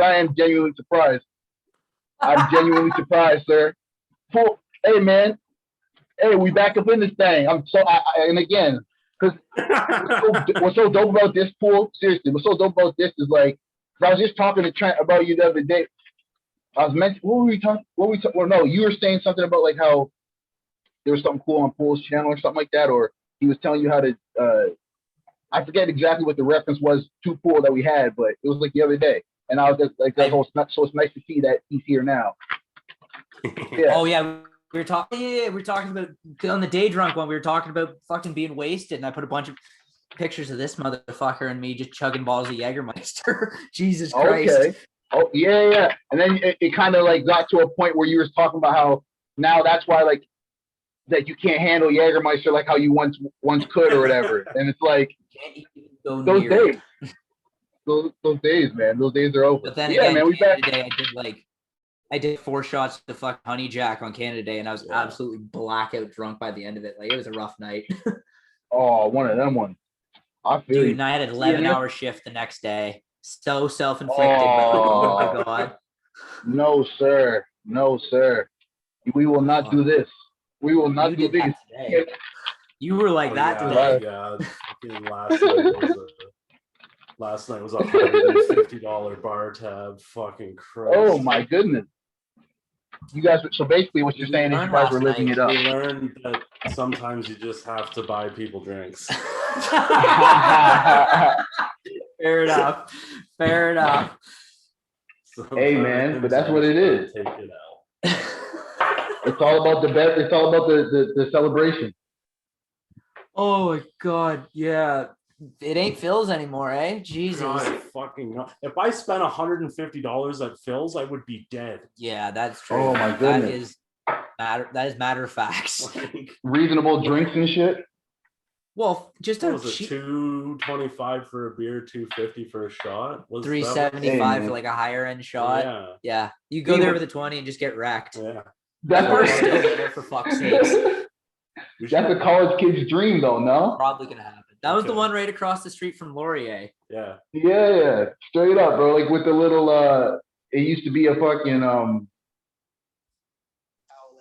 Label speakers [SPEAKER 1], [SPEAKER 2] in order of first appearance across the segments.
[SPEAKER 1] I am genuinely surprised. I'm genuinely surprised, sir. Pool, hey man, hey, we back up in this thing. And again, because what's so dope about this pool, seriously, what's so dope about this is like, I was just talking to Trent about you the other day. I was mentioning, what were we talking? Well, no, you were saying something about like how there was something cool on Pool's channel or something like that, or he was telling you how to. I forget exactly what the reference was to Pool that we had, but it was like the other day, and I was just like, so it's nice to see that he's here now.
[SPEAKER 2] Yeah. Oh yeah. We were talking. Yeah, we were talking about on the day drunk one. We were talking about fucking being wasted, and I put a bunch of pictures of this motherfucker and me just chugging balls of Jagermeister. Jesus Christ.
[SPEAKER 1] Okay. Oh yeah. And then it kind of like got to a point where you were talking about how now that's why like that you can't handle Jagermeister like how you once could or whatever. And it's like those days. Those days, man. Those days are over.
[SPEAKER 2] But then again, man, we back today. I did 4 shots to fuck Honey Jack on Canada Day, and I was absolutely blackout drunk by the end of it. Like, it was a rough night.
[SPEAKER 1] Oh, one of them ones. I feel
[SPEAKER 2] Dude, and I had an 11-hour shift the next day. So self-inflicted. Oh my God.
[SPEAKER 1] No, sir. No, sir. We will not do this. We will not do this.
[SPEAKER 2] You were like that today.
[SPEAKER 3] Yeah. Last night was a $150 bar tab. Fucking Christ.
[SPEAKER 1] Oh my goodness. You guys, so basically what you're saying is you guys were living it up.
[SPEAKER 3] We learned that sometimes you just have to buy people drinks.
[SPEAKER 2] Fair enough.
[SPEAKER 1] Hey man, but that's what it is.
[SPEAKER 3] Take it out.
[SPEAKER 1] It's all about the best. It's all about the celebration.
[SPEAKER 2] Oh my God, yeah. It ain't Phil's anymore, eh? Jesus.
[SPEAKER 3] God, fucking no. If I spent $150 at Phil's, I would be dead.
[SPEAKER 2] Yeah, that's true.
[SPEAKER 1] Oh my goodness.
[SPEAKER 2] That is matter of facts.
[SPEAKER 3] Like,
[SPEAKER 1] reasonable drinks and shit.
[SPEAKER 2] Well, just
[SPEAKER 3] was it $225 for a beer, $250 for a shot? Was
[SPEAKER 2] $375 for like a higher end shot. Yeah. You go there with a 20 and just get wrecked.
[SPEAKER 3] Yeah.
[SPEAKER 1] That's
[SPEAKER 2] still there for fuck's sakes.
[SPEAKER 1] That's a college kid's dream, though. No,
[SPEAKER 2] probably gonna happen. That was the one right across the street from Laurier.
[SPEAKER 3] Yeah.
[SPEAKER 1] Yeah. Straight up, bro. Like with the little it used to be a fucking like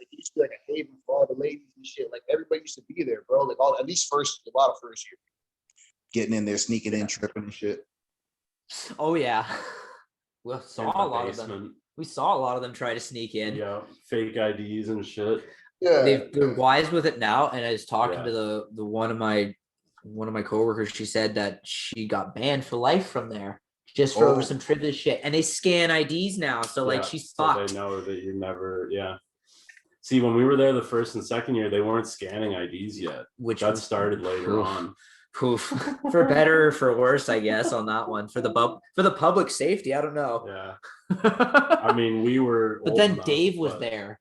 [SPEAKER 1] it used to be like a haven for all the ladies and shit. Like everybody used to be there, bro. Like at least a lot of first year. Getting in there, sneaking in, tripping and shit.
[SPEAKER 2] Oh yeah. We saw a lot of them. We saw a lot of them try to sneak in.
[SPEAKER 3] Yeah, fake IDs and shit.
[SPEAKER 1] Yeah.
[SPEAKER 2] They're wise with it now. And I was talking to the one of my coworkers. She said that she got banned for life from there just for over some trivia shit. And they scan IDs now, so like she's fucked.
[SPEAKER 3] So they know that you never. Yeah. See, when we were there the first and second year, they weren't scanning IDs yet. Which that started later on.
[SPEAKER 2] Poof. For better or for worse, I guess, on that one. For the public safety, I don't know.
[SPEAKER 3] Yeah. I mean, we were.
[SPEAKER 2] But then Dave was there.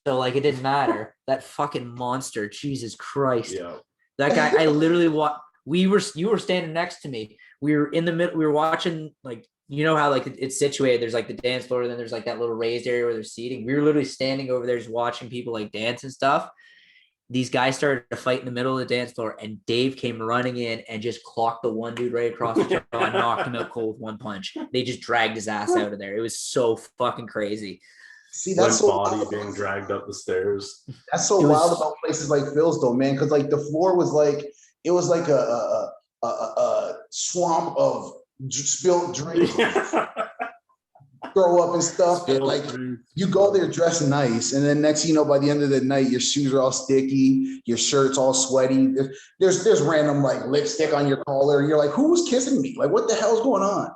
[SPEAKER 2] So like it didn't matter. That fucking monster, Jesus Christ.
[SPEAKER 3] Yeah.
[SPEAKER 2] That guy, I literally you were standing next to me. We were in the middle, we were watching, like, you know how like it's situated, there's like the dance floor, and then there's like that little raised area where there's seating. We were literally standing over there just watching people like dance and stuff. These guys started to fight in the middle of the dance floor, and Dave came running in and just clocked the one dude right across the jaw and knocked him out cold with one punch. They just dragged his ass out of there. It was so fucking crazy.
[SPEAKER 1] See, that's
[SPEAKER 3] so body being dragged up the stairs.
[SPEAKER 1] That's so wild about places like Phil's, though, man. Because like the floor was like it was like a swamp of spilled drinks, throw up and stuff. And like you go there dressed nice, and then next you know, by the end of the night, your shoes are all sticky, your shirt's all sweaty. There's random like lipstick on your collar, and you're like, who was kissing me? Like, what the hell's going on?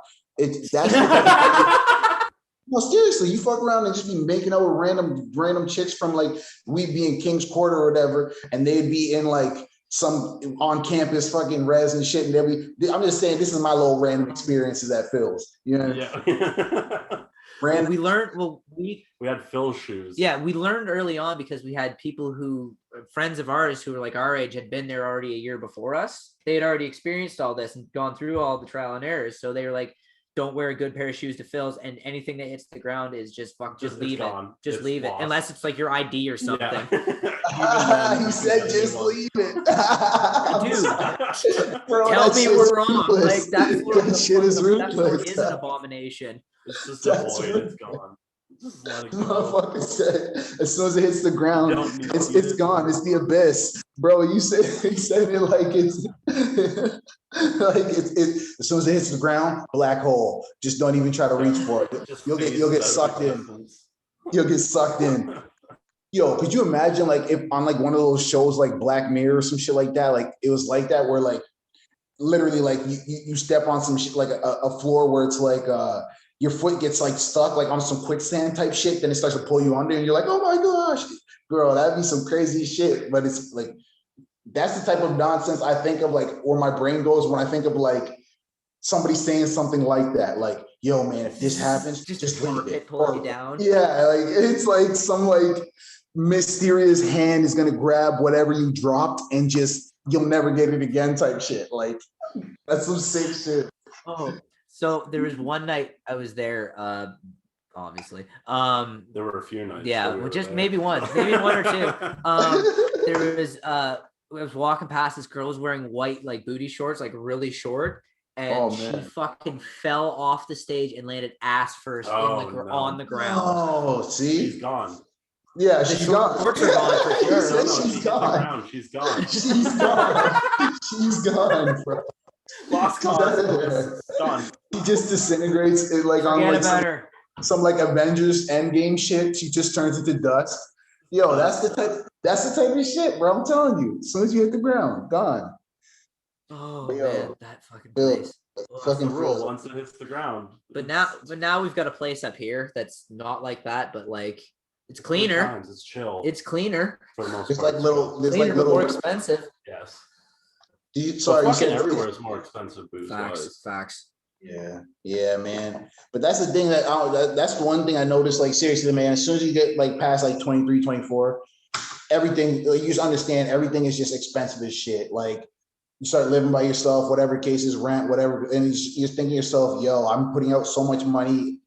[SPEAKER 1] No, seriously, you fuck around and just be making out with random chicks from like we'd be in King's Court or whatever, and they'd be in like some on campus fucking res and shit. And I'm just saying, this is my little random experiences at Phil's. You know?
[SPEAKER 3] Yeah.
[SPEAKER 2] We learned. Well, we
[SPEAKER 3] had Phil shoes.
[SPEAKER 2] Yeah, we learned early on because we had people friends of ours who were like our age had been there already a year before us. They had already experienced all this and gone through all the trial and errors. So they were like, don't wear a good pair of shoes to Phil's, and anything that hits the ground is just leave it. Just leave it. Unless it's like your ID or something.
[SPEAKER 1] Yeah. He said just leave it.
[SPEAKER 2] Dude, bro, tell me we're wrong. Like that shit is ruthless. That is an abomination.
[SPEAKER 3] It's just a void. It's gone. Just let it go.
[SPEAKER 4] Motherfucker said, as soon as it hits the ground,
[SPEAKER 3] Don't need
[SPEAKER 4] it's
[SPEAKER 3] it.
[SPEAKER 4] gone. It's the abyss, bro. You said it like it's like it's as soon as it hits the ground, black hole. Just don't even try to reach for it.
[SPEAKER 3] Just
[SPEAKER 4] You'll get
[SPEAKER 3] phases out of
[SPEAKER 4] sucked in.
[SPEAKER 3] existence.
[SPEAKER 4] You'll get sucked in. Yo, could you imagine like if on like one of those shows like Black Mirror or some shit like that, like it was like that where like literally like you step on some shit like a floor where it's like your foot gets like stuck like on some quicksand type shit, then it starts to pull you under and you're like, oh my gosh, girl, that'd be some crazy shit. But it's like that's the type of nonsense I think of, like where my brain goes when I think of like somebody saying something like that, like, yo man, if this happens, just leave it.
[SPEAKER 2] Pull you down.
[SPEAKER 4] Yeah, like it's like some like mysterious hand is gonna grab whatever you dropped and just you'll never get it again type shit. Like that's some sick shit.
[SPEAKER 2] Oh, so there was one night I was there, obviously.
[SPEAKER 3] There were a few nights.
[SPEAKER 2] Yeah,
[SPEAKER 3] that we were
[SPEAKER 2] just
[SPEAKER 3] there.
[SPEAKER 2] maybe one or two. There was I was walking past, this girl was wearing white like booty shorts, like really short, and she fucking fell off the stage and landed ass first on the ground.
[SPEAKER 4] Oh, see,
[SPEAKER 3] She's gone.
[SPEAKER 4] Yeah, she's gone.
[SPEAKER 2] Shorts are gone for sure.
[SPEAKER 3] No,
[SPEAKER 4] She's gone.
[SPEAKER 3] She's gone.
[SPEAKER 4] She's gone. She's gone, bro.
[SPEAKER 3] Lost cause. Done.
[SPEAKER 4] She just disintegrates it like on like some like Avengers Endgame shit. She just turns into dust. Yo, that's the type of shit, bro. I'm telling you. As soon as you hit the ground, gone.
[SPEAKER 2] Oh
[SPEAKER 4] Yo,
[SPEAKER 2] man, that fucking place.
[SPEAKER 3] That's the rule once it hits the ground.
[SPEAKER 2] But now we've got a place up here that's not like that, but like it's cleaner.
[SPEAKER 3] It's chill.
[SPEAKER 2] It's cleaner.
[SPEAKER 3] For the most
[SPEAKER 4] It's
[SPEAKER 3] part.
[SPEAKER 4] like little. It's
[SPEAKER 2] Cleaner,
[SPEAKER 4] like
[SPEAKER 2] but
[SPEAKER 4] little.
[SPEAKER 2] more expensive.
[SPEAKER 3] Yes.
[SPEAKER 4] Sorry, you said
[SPEAKER 3] everywhere is more expensive booze.
[SPEAKER 2] Facts.
[SPEAKER 4] Yeah, man. But that's the thing that's the one thing I noticed, like seriously, man, as soon as you get like past like 23, 24, everything, like, you just understand everything is just expensive as shit. Like you start living by yourself, whatever case is rent, whatever. And you're thinking to yourself, yo, I'm putting out so much money.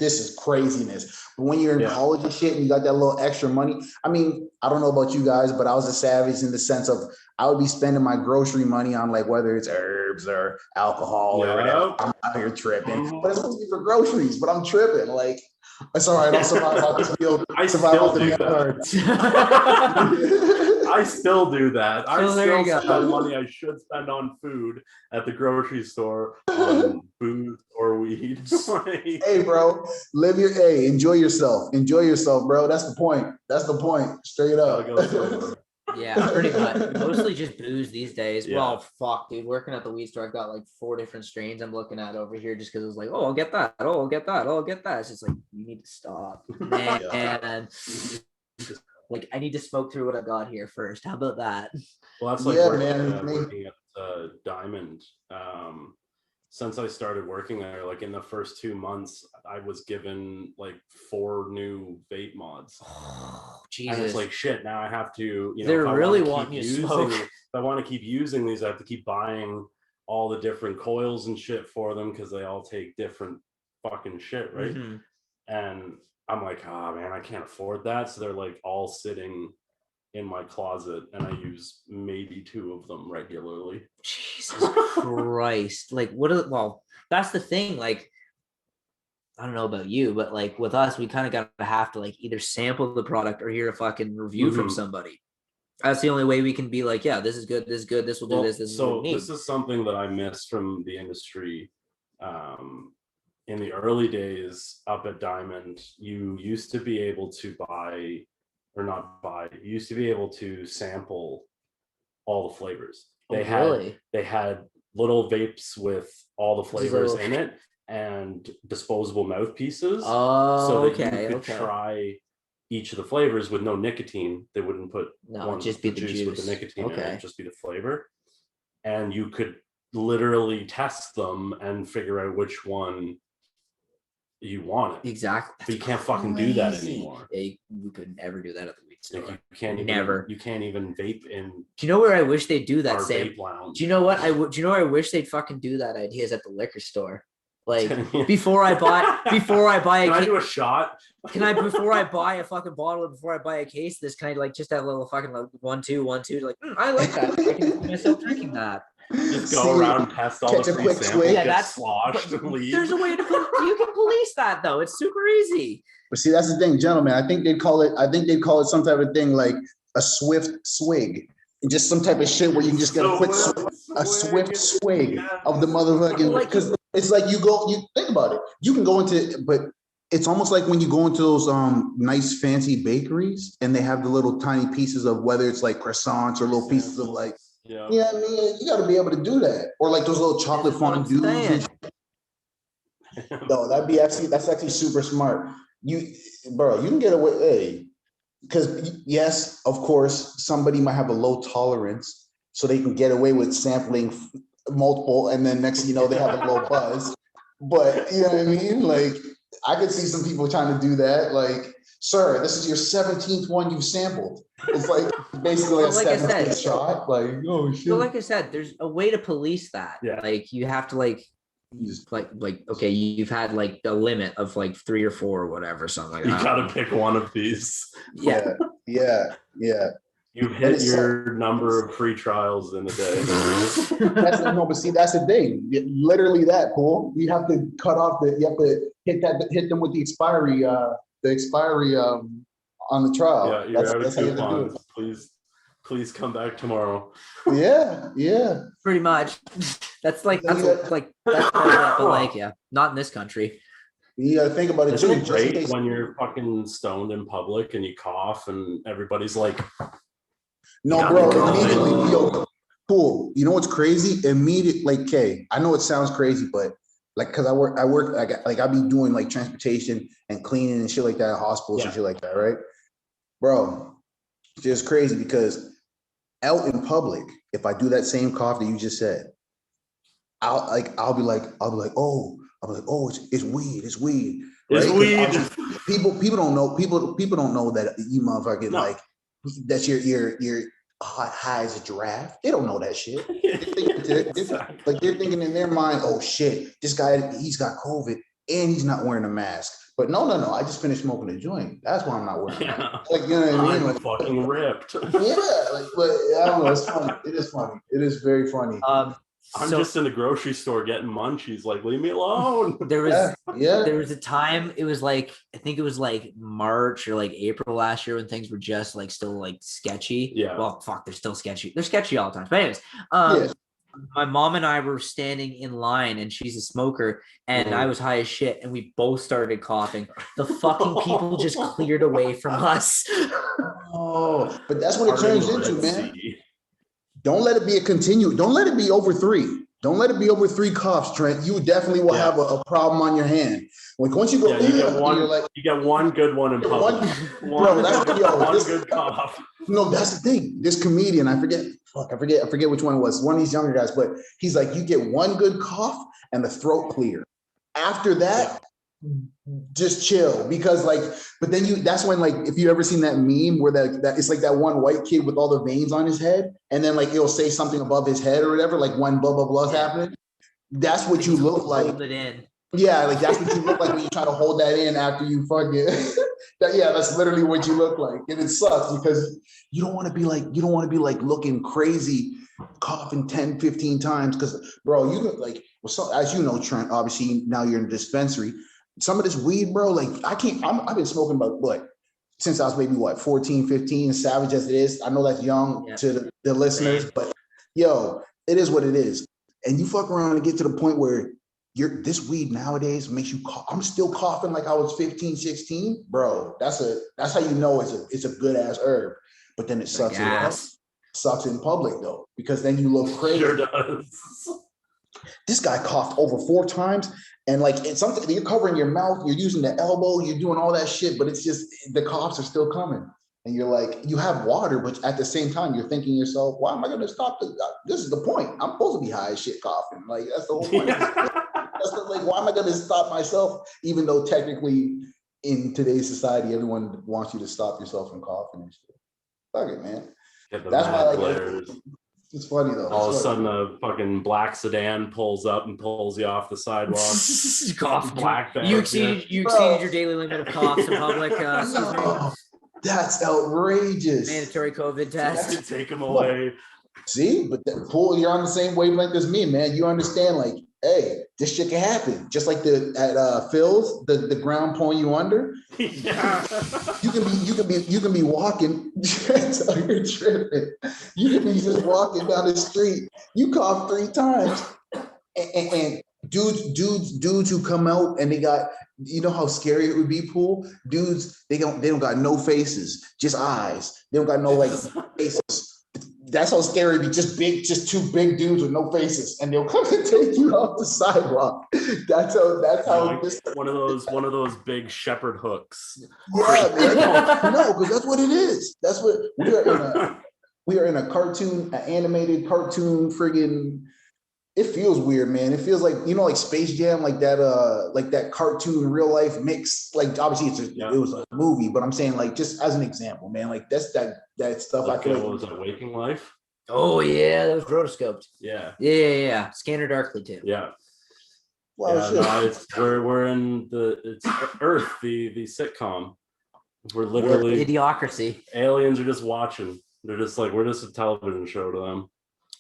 [SPEAKER 4] This is craziness. But when you're in college and shit and you got that little extra money, I mean, I don't know about you guys, but I was a savage in the sense of I would be spending my grocery money on like whether it's herbs or alcohol or whatever. I'm out here tripping, but it's supposed to be for groceries, but I'm tripping. Like, it's all right. I'll survive out this field.
[SPEAKER 3] I still do that. I still do that. I still spend money I should spend on food at the grocery store on booze or weed.
[SPEAKER 4] Hey, bro, enjoy yourself. Enjoy yourself, bro. That's the point. Straight up.
[SPEAKER 2] Yeah, pretty much. Mostly just booze these days.
[SPEAKER 3] Yeah.
[SPEAKER 2] Well, fuck, dude. Working at the weed store, I've got like 4 different strains I'm looking at over here just because it was like, oh, I'll get that. Oh, I'll get that. Oh, I'll get that. It's just like, you need to stop. Man. And like, I need to smoke through what I got here first. How about that?
[SPEAKER 3] Well, that's like working at Diamond. Since I started working there, like in the first 2 months, I was given like 4 new vape mods.
[SPEAKER 2] Oh, Jesus.
[SPEAKER 3] And it's like, shit, now I have to,
[SPEAKER 2] they're really wanting you to smoke.
[SPEAKER 3] If I want to keep using these, I have to keep buying all the different coils and shit for them because they all take different fucking shit, right?
[SPEAKER 2] Mm-hmm.
[SPEAKER 3] And I'm like, oh man, I can't afford that. So they're like all sitting in my closet and I use maybe 2 of them regularly.
[SPEAKER 2] Jesus Christ. Like that's the thing. Like, I don't know about you, but like with us, we kind of got to have to like either sample the product or hear a fucking review from somebody. That's the only way we can be like, yeah, this is good, this will do this is what we need.
[SPEAKER 3] This is something that I missed from the industry. In the early days up at Diamond, you used to be able to you used to be able to sample all the flavors. They had little vapes with all the flavors in it and disposable mouthpieces.
[SPEAKER 2] Oh,
[SPEAKER 3] so that you could try each of the flavors with no nicotine. They wouldn't put
[SPEAKER 2] just be the juice
[SPEAKER 3] with the nicotine in it, just be the flavor. And you could literally test them and figure out which one you want it.
[SPEAKER 2] Exactly.
[SPEAKER 3] But you can't fucking do that anymore.
[SPEAKER 2] We could never do that at the weed store.
[SPEAKER 3] Like you can't even vape in.
[SPEAKER 2] Do you know where I wish they'd do that, Sam?
[SPEAKER 3] Vape lounge.
[SPEAKER 2] Do you know what I wish they'd fucking do that idea is at the liquor store. Like before I buy
[SPEAKER 3] Can I do a shot?
[SPEAKER 2] Before I buy a fucking bottle, before I buy a case, this kind of like just have a little fucking like 1 2 1 2 like I like that. I can see myself drinking that.
[SPEAKER 3] Just go around, test all
[SPEAKER 4] catch
[SPEAKER 3] the
[SPEAKER 4] a
[SPEAKER 3] free
[SPEAKER 4] quick
[SPEAKER 3] samples,
[SPEAKER 4] swig.
[SPEAKER 3] get
[SPEAKER 2] that's
[SPEAKER 3] sloshed and leave.
[SPEAKER 2] There's a way to you can police that though. It's super easy.
[SPEAKER 4] But see, that's the thing, gentlemen. I think they'd call it some type of thing like a swift swig. And just some type of shit where you can just get a quick swift swig of the motherfucking, because it's like you think about it. You can go into, but it's almost like when you go into those nice fancy bakeries and they have the little tiny pieces of, whether it's like croissants or little pieces of like, I mean, you got to be able to do that. Or like those little chocolate fondues. No, that's actually super smart. You can get away, hey, because yes, of course, somebody might have a low tolerance, so they can get away with sampling multiple, and then next thing you know, they have a low buzz. But you know what I mean? Like, I could see some people trying to do that. Like, sir, this is your 17th one you've sampled. It's like basically a 17th shot. Like, oh shit.
[SPEAKER 2] So like I said, there's a way to police that.
[SPEAKER 3] Yeah.
[SPEAKER 2] Like you have to like okay, you've had like a limit of like 3 or 4 or whatever, something like that.
[SPEAKER 3] You gotta pick one of these.
[SPEAKER 2] Yeah.
[SPEAKER 3] You hit your number of free trials in a day.
[SPEAKER 4] But see, that's the thing. Literally that, Paul. You have to cut off you have to hit them with the expiry on the trial.
[SPEAKER 3] Yeah, you're out of
[SPEAKER 4] that's how you have to do
[SPEAKER 3] coupons. Please come back tomorrow.
[SPEAKER 4] it. Yeah.
[SPEAKER 2] Pretty much. That's like not in this country.
[SPEAKER 4] You got to think about it
[SPEAKER 3] Isn't
[SPEAKER 4] too.
[SPEAKER 3] it great when you're fucking stoned in public and you cough and everybody's like,
[SPEAKER 4] no, bro, immediately, yo, cool. You know what's crazy? Immediate, like, okay, I know it sounds crazy, but like, cause I work, I be doing like transportation and cleaning and shit like that at hospitals and shit like that, right? Bro, it's just crazy because out in public, if I do that same cough that you just said, I'll be like, oh, it's weed. Right?
[SPEAKER 3] it's weed.
[SPEAKER 4] People don't know. People don't know that you motherfucking like that's your high as a giraffe. They don't know that shit. Like they're thinking in their mind, oh shit, this guy, he's got COVID and he's not wearing a mask. But no, I just finished smoking a joint. That's why I'm not wearing a mask. Like, you know what I mean?
[SPEAKER 3] I'm fucking ripped.
[SPEAKER 4] Yeah, like, but I don't know. It's funny. It is funny. It is very funny.
[SPEAKER 3] I'm just in the grocery store getting munchies. Like, leave me alone.
[SPEAKER 2] There was a time, it was like, I think it was like March or like April last year when things were just like still like sketchy.
[SPEAKER 3] Yeah.
[SPEAKER 2] Well, fuck, they're still sketchy. They're sketchy all the time. But anyways, my mom and I were standing in line and she's a smoker and I was high as shit and we both started coughing. The fucking people just cleared away from us.
[SPEAKER 4] Oh, but that's what it turns into, man. Don't let it be don't let it be over 3. Don't let it be over 3 coughs, Trent. You definitely will have a problem on your hand. Like once you go,
[SPEAKER 3] you get one good one in public. One good cough.
[SPEAKER 4] No, that's the thing. This comedian, I forget which one it was. One of these younger guys, but he's like, you get one good cough and the throat clear. After that, just chill, because like, but then that's when, like, if you ever seen that meme where that it's like that one white kid with all the veins on his head, and then like he'll say something above his head or whatever, like one blah blah blah's happening. That's what you look like.
[SPEAKER 2] Hold it in.
[SPEAKER 4] Yeah, like that's what you look like when you try to hold that in after you fuck it. That's literally what you look like, and it sucks because you don't want to be like looking crazy, coughing 10, 15 times. Because bro, you look like, well, as you know, Trent, obviously now you're in a dispensary. Some of this weed, bro, like I've been smoking about what since I was maybe 14, 15, savage as it is. I know that's young to the listeners, but yo, it is what it is. And you fuck around and get to the point where this weed nowadays makes you cough. I'm still coughing like I was 15, 16, bro. That's how you know it's a good ass herb. But then it sucks in public though, because then you look crazy.
[SPEAKER 3] Sure does.
[SPEAKER 4] This guy coughed over 4 times. And like it's something, you're covering your mouth, you're using the elbow, you're doing all that shit, but it's just the coughs are still coming. And you're like, you have water, but at the same time, you're thinking to yourself, why am I going to stop? This is the point. I'm supposed to be high as shit coughing. Like that's the whole point. Like, why am I going to stop myself? Even though technically in today's society, everyone wants you to stop yourself from coughing and shit. Fuck it, man.
[SPEAKER 3] That's why I like
[SPEAKER 4] it's funny though.
[SPEAKER 3] All of a sudden, a fucking black sedan pulls up and pulls you off the sidewalk.
[SPEAKER 2] Cough.
[SPEAKER 3] Black bag.
[SPEAKER 2] You exceeded your daily limit of coughs in public.
[SPEAKER 4] That's outrageous.
[SPEAKER 2] Mandatory COVID test.
[SPEAKER 3] Take them away.
[SPEAKER 4] See, but Pool, you're on the same wavelength as me, man. You understand, like, hey, this shit can happen. Just like at Phil's, the ground pulling you under.
[SPEAKER 3] Yeah.
[SPEAKER 4] You can be walking. So you're tripping. You can be just walking down the street. You cough 3 times, and dudes who come out and they got, you know how scary it would be, Pool? Dudes, they don't got no faces, just eyes. They don't got no like faces. That's how scary it'd be. Just 2 big dudes with no faces, and they'll come and take you off the sidewalk. That's how
[SPEAKER 3] one of those big shepherd hooks.
[SPEAKER 4] Yeah, man. No, because that's what it is. That's what we are in a cartoon, an animated cartoon friggin'. It feels weird, man. It feels like, you know, like Space Jam, like that cartoon real life mix. Like obviously it was a movie, but I'm saying like just as an example, man, like that's that stuff.
[SPEAKER 3] Like,
[SPEAKER 4] I feel like
[SPEAKER 3] was it Waking Life?
[SPEAKER 2] Oh yeah, that was rotoscoped.
[SPEAKER 3] Yeah.
[SPEAKER 2] Yeah. Scanner darkly too.
[SPEAKER 3] Yeah.
[SPEAKER 4] Well,
[SPEAKER 3] yeah, no, we're in it's Earth, the sitcom. We're literally
[SPEAKER 2] Idiocracy.
[SPEAKER 3] Aliens are just watching. They're just like, we're just a television show to them.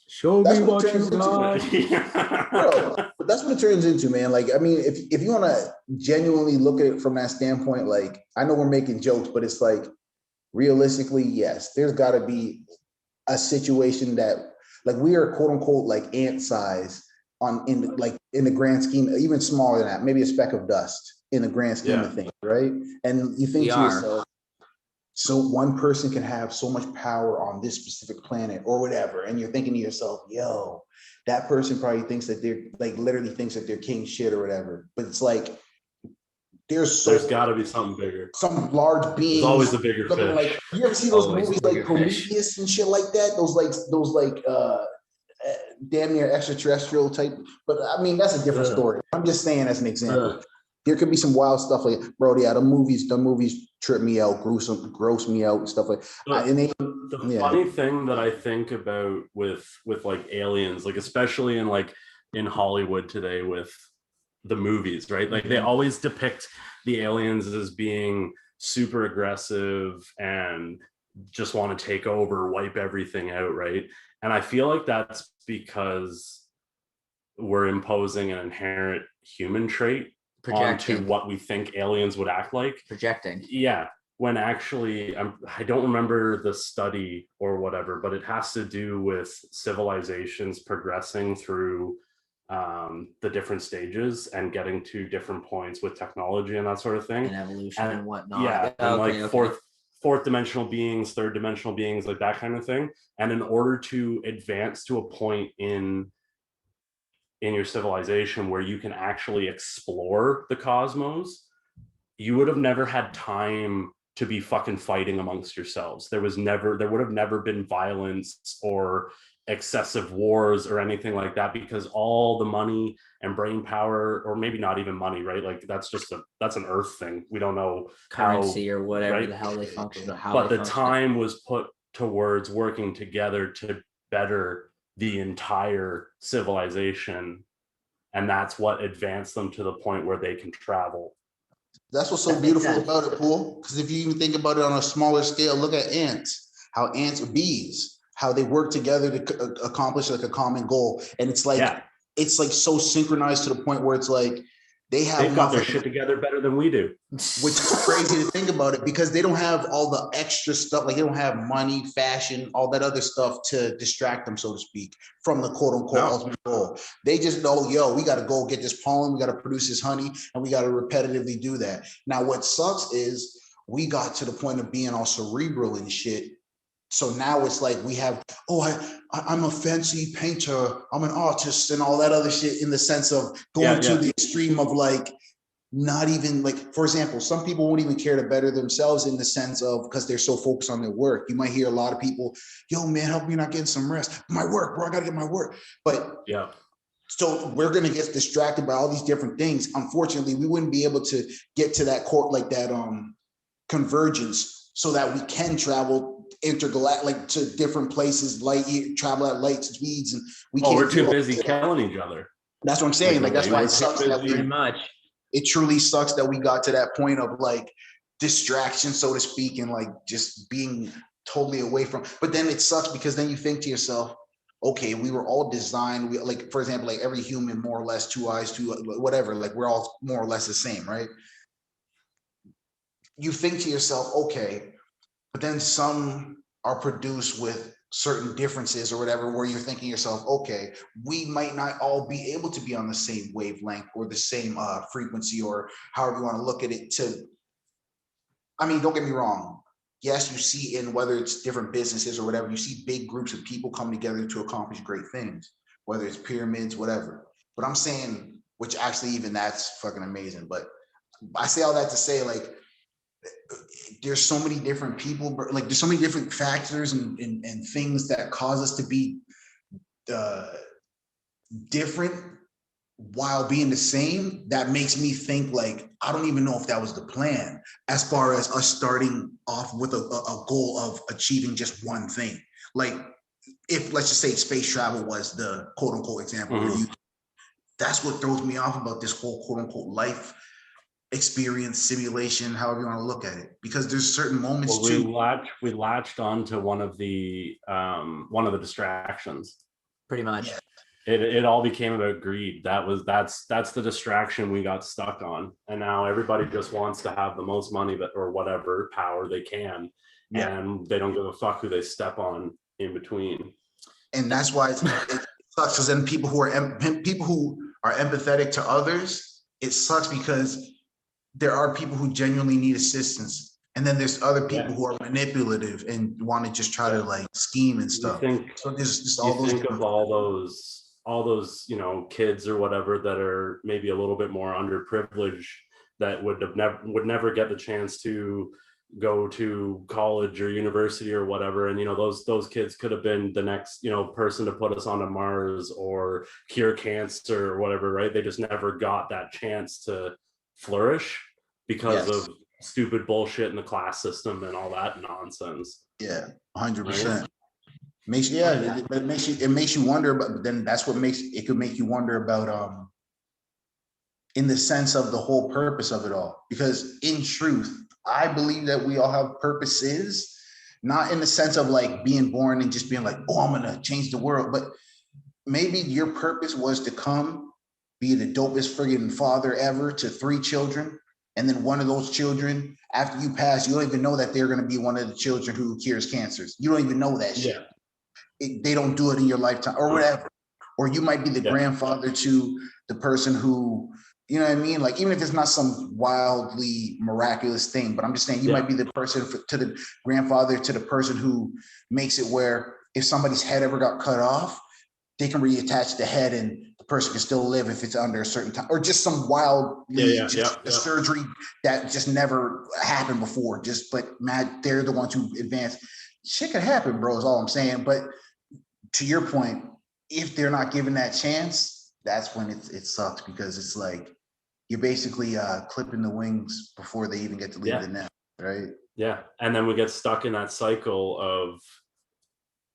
[SPEAKER 2] Show
[SPEAKER 4] That's
[SPEAKER 2] me
[SPEAKER 4] what
[SPEAKER 2] what
[SPEAKER 4] it
[SPEAKER 2] you
[SPEAKER 4] turns into.
[SPEAKER 2] got.
[SPEAKER 4] Bro, but that's what it turns into, man. Like, I mean, if you want to genuinely look at it from that standpoint, like, I know we're making jokes, but it's like, realistically, yes, there's got to be a situation that, like, we are quote unquote like ant size in the grand scheme, even smaller than that, maybe a speck of dust in the grand scheme of things, right? And you think to yourself, so one person can have so much power on this specific planet or whatever, and you're thinking to yourself, yo, that person probably thinks that they're like literally thinks that they're king shit or whatever. But it's like there's
[SPEAKER 3] got to be something bigger,
[SPEAKER 4] some large being.
[SPEAKER 3] There's always a bigger fish.
[SPEAKER 4] Like, you ever see those movies like Prometheus and shit like that? Those damn near extraterrestrial type. But I mean, that's a different story. I'm just saying as an example. There could be some wild stuff like, bro, yeah, the movies trip me out, gross me out and stuff like that.
[SPEAKER 3] The funny thing that I think about with like aliens, like especially in Hollywood today with the movies, right? Like they always depict the aliens as being super aggressive and just want to take over, wipe everything out, right? And I feel like that's because we're imposing an inherent human trait onto what we think aliens would act like.
[SPEAKER 2] Projecting. Yeah.
[SPEAKER 3] When actually, I don't remember the study or whatever, but it has to do with civilizations progressing through the different stages and getting to different points with technology and that sort of thing.
[SPEAKER 2] And evolution and whatnot.
[SPEAKER 3] Yeah, and fourth dimensional beings, third dimensional beings, like that kind of thing. And in order to advance to a point in your civilization where you can actually explore the cosmos, you would have never had time to be fucking fighting amongst yourselves. There would have never been violence or excessive wars or anything like that, because all the money and brain power, or maybe not even money, right? Like that's an earth thing. We don't know
[SPEAKER 2] currency or whatever the hell they function.
[SPEAKER 3] But the time was put towards working together to better the entire civilization, and that's what advanced them to the point where they can travel.
[SPEAKER 4] That's what's so beautiful about it, Pool. Because if you even think about it on a smaller scale, look at ants. How ants or bees, how they work together to accomplish like a common goal, and it's like it's like so synchronized to the point where it's like they've got
[SPEAKER 3] their shit together better than we do,
[SPEAKER 4] which is crazy to think about it, because they don't have all the extra stuff. Like they don't have money, fashion, all that other stuff to distract them, so to speak, from the quote unquote ultimate goal. They just know, yo, we got to go get this pollen, we got to produce this honey, and we got to repetitively do that. Now, what sucks is we got to the point of being all cerebral and shit. So now it's like we have, I'm a fancy painter, I'm an artist and all that other shit, in the sense of going to the extreme of like, not even like, for example, some people won't even care to better themselves in the sense of, because they're so focused on their work. You might hear a lot of people, yo man, help me not getting some rest. My work, bro, I gotta get my work. But so we're gonna get distracted by all these different things. Unfortunately, we wouldn't be able to get to that convergence so that we can travel intergalactic, like to different places, travel at light speeds, and
[SPEAKER 3] we're too busy killing each other.
[SPEAKER 4] That's what I'm saying. Like that's why it sucks that
[SPEAKER 2] pretty much.
[SPEAKER 4] It truly sucks that we got to that point of like distraction, so to speak, and like just being totally away from. But then it sucks because then you think to yourself, okay, we were all designed, like, for example, like every human, more or less, 2 eyes, two, whatever, like we're all more or less the same, right? You think to yourself, okay, but then some are produced with certain differences or whatever, where you're thinking to yourself, okay, we might not all be able to be on the same wavelength or the same frequency, or however you want to look at it. I mean, don't get me wrong. Yes, you see in whether it's different businesses or whatever, you see big groups of people come together to accomplish great things, whether it's pyramids, whatever. But I'm saying, which actually even that's fucking amazing. But I say all that to say, like, there's so many different people, like there's so many different factors and things that cause us to be different while being the same. That makes me think, like, I don't even know if that was the plan, as far as us starting off with a goal of achieving just one thing. Like, if, let's just say, space travel was the quote unquote example, that's what throws me off about this whole quote unquote life experience, simulation, however you want to look at it, because there's certain moments
[SPEAKER 3] we latched on to one of the distractions.
[SPEAKER 2] Pretty much.
[SPEAKER 4] Yeah.
[SPEAKER 3] It all became about greed. That's the distraction we got stuck on, and now everybody just wants to have the most money or whatever power they can, and they don't give a fuck who they step on in between.
[SPEAKER 4] And that's why it sucks, because then people who are empathetic to others, it sucks because there are people who genuinely need assistance, and then there's other people who are manipulative and want to just try to like scheme and stuff. So there's just all those.
[SPEAKER 3] Think of all those kids or whatever that are maybe a little bit more underprivileged, that would never get the chance to go to college or university or whatever, and those kids could have been the next person to put us onto Mars or cure cancer or whatever, right? They just never got that chance to flourish because of stupid bullshit in the class system and all that nonsense.
[SPEAKER 4] 100%. It makes you wonder. But then that's what could make you wonder about in the sense of the whole purpose of it all. Because in truth, I believe that we all have purposes, not in the sense of like being born and just being like, oh, I'm gonna change the world, but maybe your purpose was to come be the dopest friggin' father ever to 3 children. And then one of those children, after you pass, you don't even know that they're going to be one of the children who cures cancers. You don't even know that shit. They don't do it in your lifetime or whatever. Or you might be the grandfather to the person who, you know what I mean? Like, even if it's not some wildly miraculous thing, but I'm just saying you might be the person to the grandfather to the person who makes it where if somebody's head ever got cut off, they can reattach the head and the person can still live if it's under a certain time, or just some wildly surgery that just never happened before. But Matt, they're the ones who advance. Shit could happen, bro, is all I'm saying. But to your point, if they're not given that chance, that's when it sucks, because it's like you're basically clipping the wings before they even get to leave the nest, right? Yeah.
[SPEAKER 3] And then we get stuck in that cycle of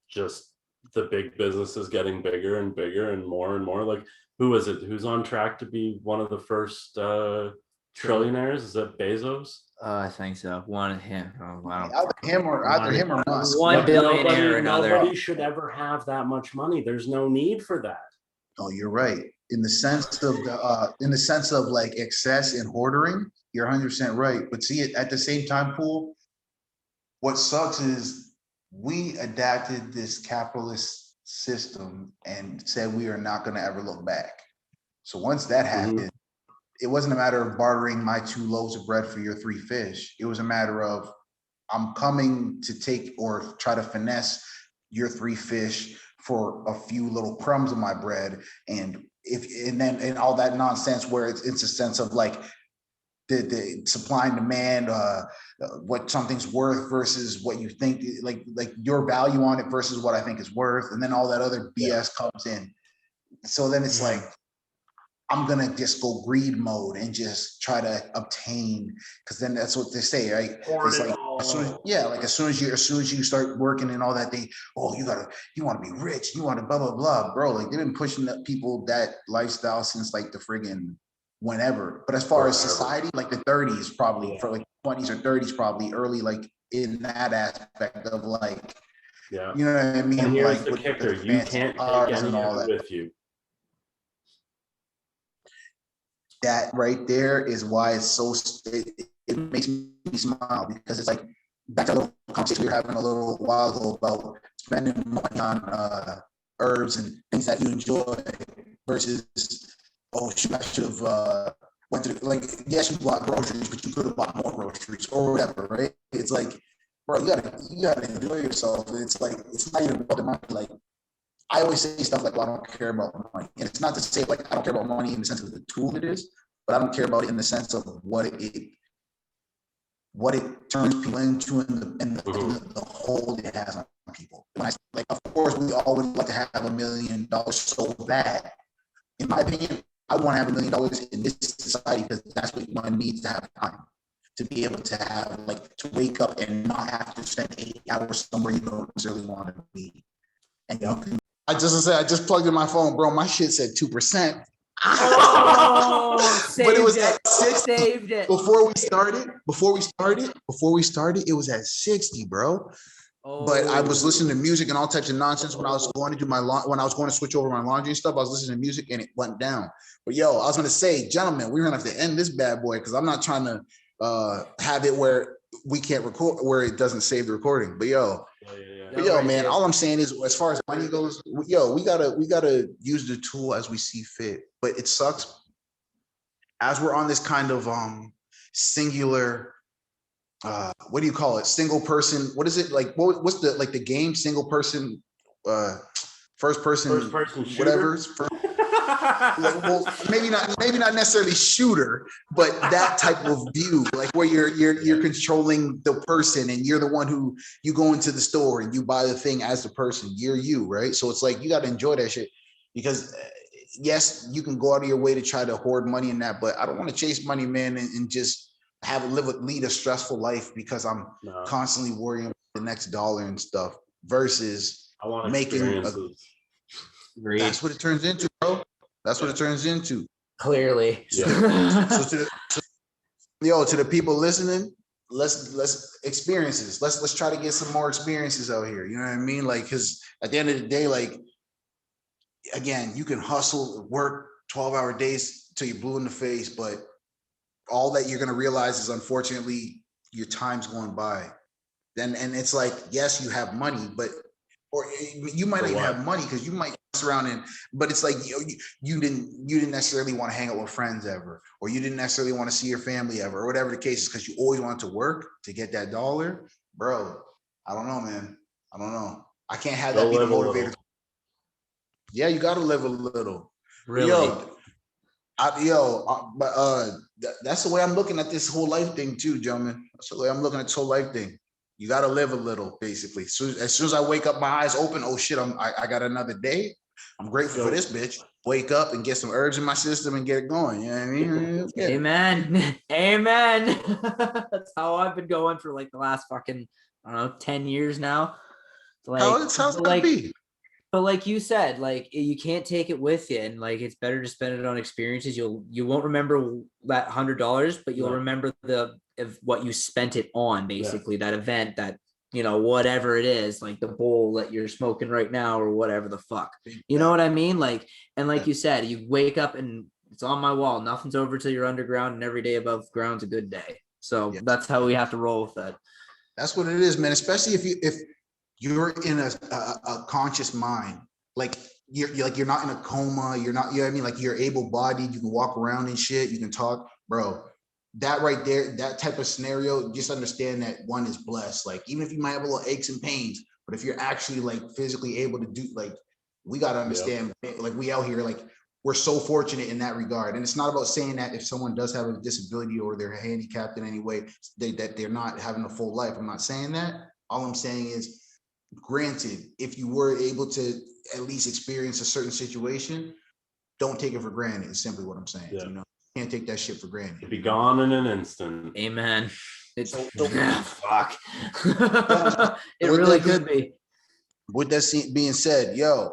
[SPEAKER 3] just the big businesses getting bigger and bigger and more. Like, who is it? Who's on track to be one of the first trillionaires? Is that Bezos?
[SPEAKER 2] I think so. One of him. Oh, wow.
[SPEAKER 4] Either him or Musk.
[SPEAKER 2] One billionaire or another.
[SPEAKER 3] Nobody should ever have that much money. There's no need for that.
[SPEAKER 4] Oh, you're right. In the sense of like excess and hoarding, you're 100% right. But see, at the same time, Pool, what sucks is we adapted this capitalist system and said we are not going to ever look back. So once that happened, it wasn't a matter of bartering my 2 loaves of bread for your 3 fish. It was a matter of, I'm coming to take or try to finesse your 3 fish for a few little crumbs of my bread, and all that nonsense where it's a sense of like the supply and demand, what something's worth versus what you think, like your value on it versus what I think is worth, and then all that other BS comes in. So then it's like, I'm gonna just go greed mode and just try to obtain, because then that's what they say, right? It's like as soon as you start working and all that, you want to be rich, you want to blah blah blah, bro. Like, they've been pushing people that lifestyle since like the friggin' whenever. But as far as society, like the 30s probably, for like 20s or 30s probably, early, like in that aspect of like
[SPEAKER 3] Yeah.
[SPEAKER 4] You know what I mean?
[SPEAKER 3] And here's
[SPEAKER 4] Like
[SPEAKER 3] the
[SPEAKER 4] with
[SPEAKER 3] kicker: you
[SPEAKER 4] fancy
[SPEAKER 3] can't take
[SPEAKER 4] cars
[SPEAKER 3] any
[SPEAKER 4] and
[SPEAKER 3] of
[SPEAKER 4] all
[SPEAKER 3] it
[SPEAKER 4] that.
[SPEAKER 3] with you.
[SPEAKER 4] That right there is why it's so. It makes me smile because it's like back to a little conversation we were having a little while ago about spending money on herbs and things that you enjoy versus, oh shoot, I should have went to like, yes, you bought groceries, but you could have bought more groceries or whatever, right? It's like, bro, you gotta enjoy yourself. It's like, it's not even about the money. Like, I always say stuff like, well, I don't care about money. And it's not to say like I don't care about money in the sense of the tool it is, but I don't care about it in the sense of what it turns people into and the hold it has on people. When I like, of course, we all would like to have $1 million so bad. In my opinion, I want to have $1 million in this society because that's what one needs to have time to be able to have, like, to wake up and not have to spend 8 hours somewhere you don't necessarily want to be. And you know, I just plugged in my phone, bro. My shit said 2%.
[SPEAKER 2] Oh,
[SPEAKER 4] But it was
[SPEAKER 2] saved
[SPEAKER 4] at 60
[SPEAKER 2] saved it.
[SPEAKER 4] before we started, it was at 60, bro. But I was listening to music and all types of nonsense when I was going to do my when I was going to switch over my laundry and stuff. I was listening to music and it went down. But yo, I was gonna say, gentlemen, we're gonna have to end this bad boy because I'm not trying to have it where we can't record, where it doesn't save the recording. But yo, but yo, man, all I'm saying is, as far as money goes, yo, we gotta use the tool as we see fit. But it sucks as we're on this kind of singular. What do you call it? Single person. What is it like? What's the like the game? Single person, first person whatever. Like, well, maybe not necessarily shooter, but that type of view, like where you're controlling the person and you're the one who you go into the store and you buy the thing as the person. You're you, right? So it's like you got to enjoy that shit because yes, you can go out of your way to try to hoard money in that, but I don't want to chase money, man, and just lead a stressful life because I'm constantly worrying about the next dollar and stuff versus
[SPEAKER 3] I want
[SPEAKER 4] making that's what it turns into, bro. That's what it turns into.
[SPEAKER 2] Clearly.
[SPEAKER 4] So to the people listening, let's experiences. Let's try to get some more experiences out here. You know what I mean? Like, because at the end of the day, like, again, you can hustle, work 12-hour days till you're blue in the face, but all that you're going to realize is, unfortunately, your time's going by. And it's like, yes, you have money, but or you might not even have money because you might mess around but it's like you didn't necessarily want to hang out with friends ever, or you didn't necessarily want to see your family ever, or whatever the case is, because you always wanted to work to get that dollar, bro. I don't know, man. I don't know. I can't have that be the motivator. Yeah, you got to live a little.
[SPEAKER 2] Really?
[SPEAKER 4] That's the way I'm looking at this whole life thing too, gentlemen. That's the way I'm looking at this whole life thing. You got to live a little, basically. So as soon as I wake up, my eyes open. Oh shit! I got another day. I'm grateful for this bitch. Wake up and get some herbs in my system and get it going. You know what I mean? Yeah.
[SPEAKER 2] Amen. Amen. That's how I've been going for like the last fucking, I don't know, 10 years now. Like,
[SPEAKER 4] how's it gonna be?
[SPEAKER 2] But like you said, like you can't take it with you, and like it's better to spend it on experiences. You won't remember that $100, but you'll remember what you spent it on, basically that event, that whatever it is, like the bowl that you're smoking right now or whatever the fuck. You know what I mean? Like, and like you said, you wake up and it's on my wall. Nothing's over till you're underground, and every day above ground's a good day. So that's how we have to roll with that.
[SPEAKER 4] That's what it is, man. Especially if you're in a conscious mind, like you're not in a coma, you're not, you know what I mean? Like you're able-bodied, you can walk around and shit, you can talk, bro. That right there, that type of scenario, just understand that one is blessed. Like, even if you might have a little aches and pains, but if you're actually like physically able to do, like, we got to understand, like we out here, like we're so fortunate in that regard. And it's not about saying that if someone does have a disability or they're handicapped in any way, that they're not having a full life. I'm not saying that. All I'm saying is, granted, if you were able to at least experience a certain situation, don't take it for granted. Is simply what I'm saying. You know, you can't take that shit for granted.
[SPEAKER 3] It'd be gone in an instant.
[SPEAKER 2] Amen. It's fuck. It really could be. With
[SPEAKER 4] that being said, yo,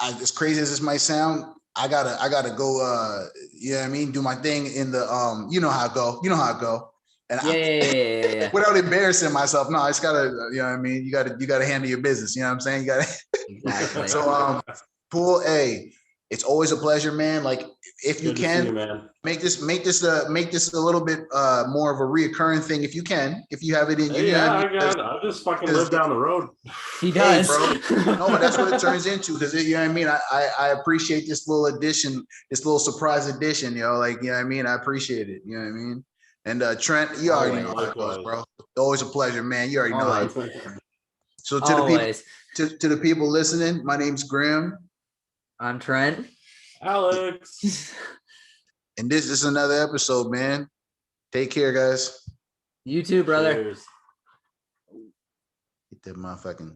[SPEAKER 4] as crazy as this might sound, I gotta go. You know what I mean? Do my thing in the you know how it go. And
[SPEAKER 2] Yeah.
[SPEAKER 4] without embarrassing myself. No, I just gotta, you know what I mean? You gotta handle your business. You know what I'm saying? You gotta.
[SPEAKER 2] Exactly.
[SPEAKER 4] So, Pool, hey, it's always a pleasure, man. Like, if you
[SPEAKER 3] Good to see you,
[SPEAKER 4] can
[SPEAKER 3] man.
[SPEAKER 4] make this a little bit more of a reoccurring thing, if you can, if you have it in you.
[SPEAKER 3] Hey,
[SPEAKER 4] You know
[SPEAKER 3] yeah,
[SPEAKER 4] what I
[SPEAKER 3] I
[SPEAKER 4] mean?
[SPEAKER 3] got it. I just fucking live down the road.
[SPEAKER 2] He
[SPEAKER 4] Hey,
[SPEAKER 2] does.
[SPEAKER 4] bro. No, but that's what it turns into, because you know what I mean. I appreciate this little addition, this little surprise addition. You know, like, you know what I mean. I appreciate it. You know what I mean. And Trent, you already know how it goes, bro. Always a pleasure, man. You already know how it
[SPEAKER 2] Always.
[SPEAKER 4] goes. So to the people,
[SPEAKER 2] Always.
[SPEAKER 4] to the people listening, my name's Grim,
[SPEAKER 2] I'm Trent.
[SPEAKER 3] Alex.
[SPEAKER 4] and this is another episode, man. Take care, guys.
[SPEAKER 2] You too, brother.
[SPEAKER 3] Cheers.
[SPEAKER 4] Hit that motherfucking